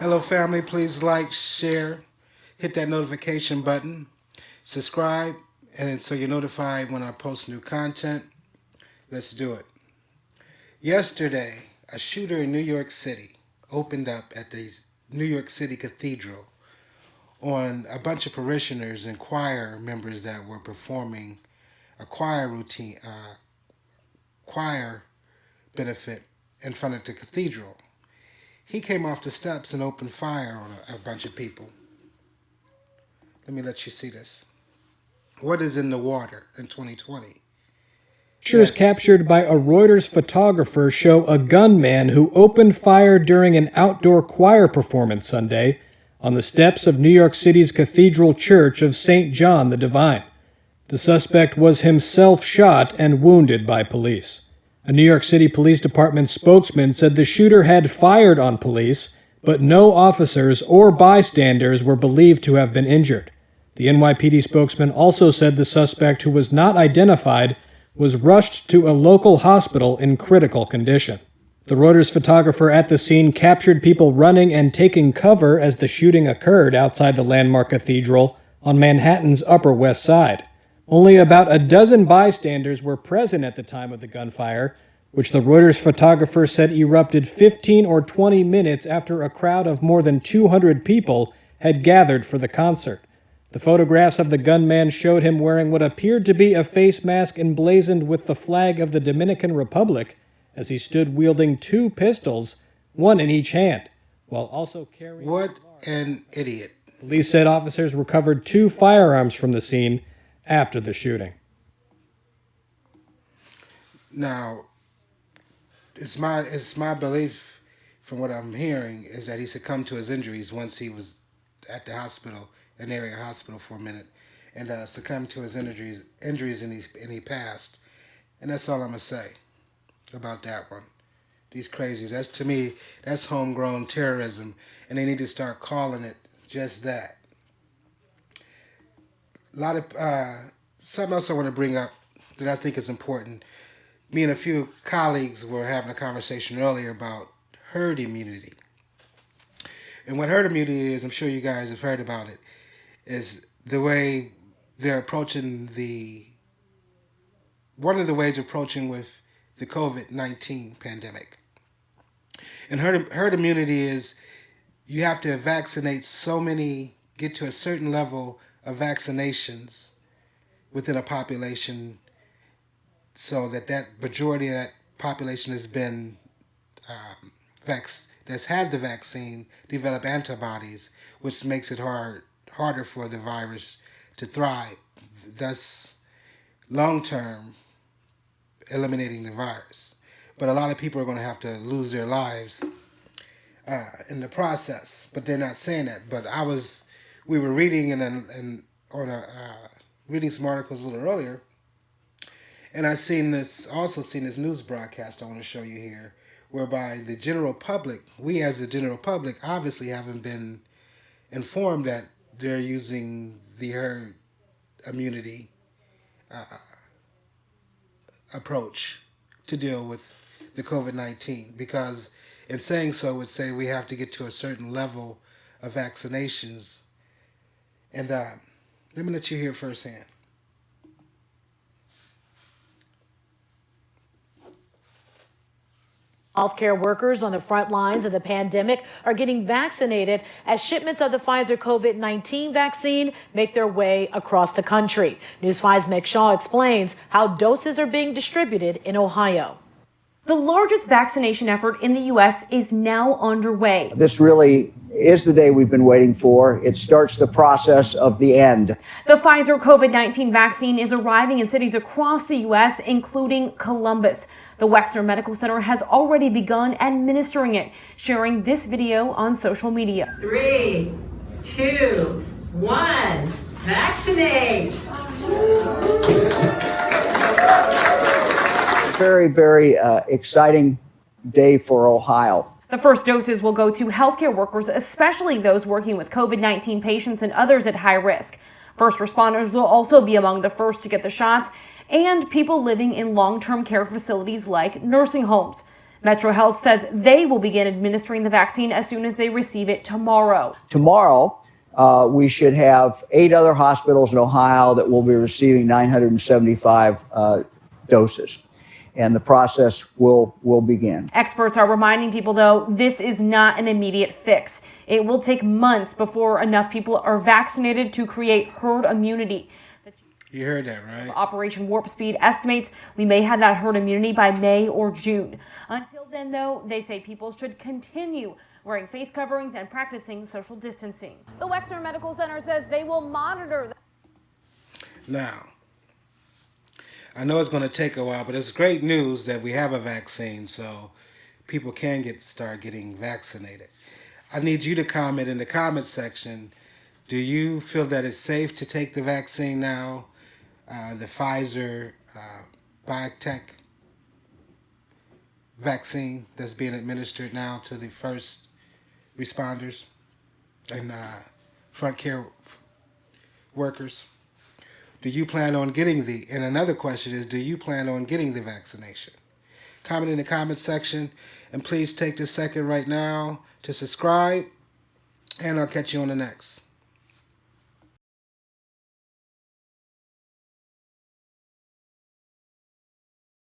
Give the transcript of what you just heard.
Hello, family. Please like, share, hit that notification button, subscribe, and so you're notified when I post new content. Let's do it. Yesterday, a shooter in New York City opened up at the New York City Cathedral on a bunch of parishioners and choir members that were performing a choir benefit in front of the cathedral. He came off the steps and opened fire on a bunch of people. Let me let you see this. What is in the water in 2020? Pictures captured by a Reuters photographer show a gunman who opened fire during an outdoor choir performance Sunday on the steps of New York City's Cathedral Church of St. John the Divine. The suspect was himself shot and wounded by police. A New York City Police Department spokesman said the shooter had fired on police, but no officers or bystanders were believed to have been injured. The NYPD spokesman also said the suspect, who was not identified, was rushed to a local hospital in critical condition. The Reuters photographer at the scene captured people running and taking cover as the shooting occurred outside the landmark cathedral on Manhattan's Upper West Side. Only about a dozen bystanders were present at the time of the gunfire, which the Reuters photographer said erupted 15 or 20 minutes after a crowd of more than 200 people had gathered for the concert. The photographs of the gunman showed him wearing what appeared to be a face mask emblazoned with the flag of the Dominican Republic as he stood wielding two pistols, one in each hand, while also carrying... What an idiot. Police said officers recovered 2 firearms from the scene after the shooting. Now, it's my belief, from what I'm hearing, is that he succumbed to his injuries once he was at the hospital, an area hospital, for a minute, and succumbed to his injuries, and he passed. And that's all I'm gonna say about that one. These crazies. To me, that's homegrown terrorism, and they need to start calling it just that. A lot of something else I want to bring up that I think is important. Me and a few colleagues were having a conversation earlier about herd immunity. And what herd immunity is, I'm sure you guys have heard about it, is the way they're approaching one of the ways approaching with the COVID-19 pandemic. And herd immunity is you have to vaccinate get to a certain level of vaccinations within a population so that majority of that population has been that's had the vaccine develop antibodies, which makes it harder for the virus to thrive, thus long-term eliminating the virus. But a lot of people are going to have to lose their lives in the process, but they're not saying that. But we were reading reading some articles a little earlier, and I also seen this news broadcast I want to show you here, whereby the general public, we as the general public, obviously haven't been informed that they're using the herd immunity approach to deal with the COVID-19, because in saying so would say we have to get to a certain level of vaccinations. And let me let you hear firsthand. Healthcare workers on the front lines of the pandemic are getting vaccinated as shipments of the Pfizer COVID-19 vaccine make their way across the country. News 5's Meg Shaw explains how doses are being distributed in Ohio. The largest vaccination effort in the U.S. is now underway. This really is the day we've been waiting for. It starts the process of the end. The Pfizer COVID-19 vaccine is arriving in cities across the U.S., including Columbus. The Wexner Medical Center has already begun administering it, sharing this video on social media. 3, 2, 1, vaccinate! Very, very exciting day for Ohio. The first doses will go to healthcare workers, especially those working with COVID-19 patients and others at high risk. First responders will also be among the first to get the shots, and people living in long-term care facilities like nursing homes. Metro Health says they will begin administering the vaccine as soon as they receive it tomorrow. Tomorrow, we should have 8 other hospitals in Ohio that will be receiving 975 doses. And the process will begin. Experts are reminding people, though, this is not an immediate fix. It will take months before enough people are vaccinated to create herd immunity. You heard that, right? Operation Warp Speed estimates we may have that herd immunity by May or June. Until then, though, they say people should continue wearing face coverings and practicing social distancing. The Wexner Medical Center says they will monitor. Now, I know it's going to take a while, but it's great news that we have a vaccine, so people can start getting vaccinated. I need you to comment in the comment section. Do you feel that it's safe to take the vaccine now? The Pfizer biotech vaccine that's being administered now to the first responders and front care workers. Do you plan on getting and another question is, do you plan on getting the vaccination? Comment in the comment section, and please take this second right now to subscribe, and I'll catch you on the next.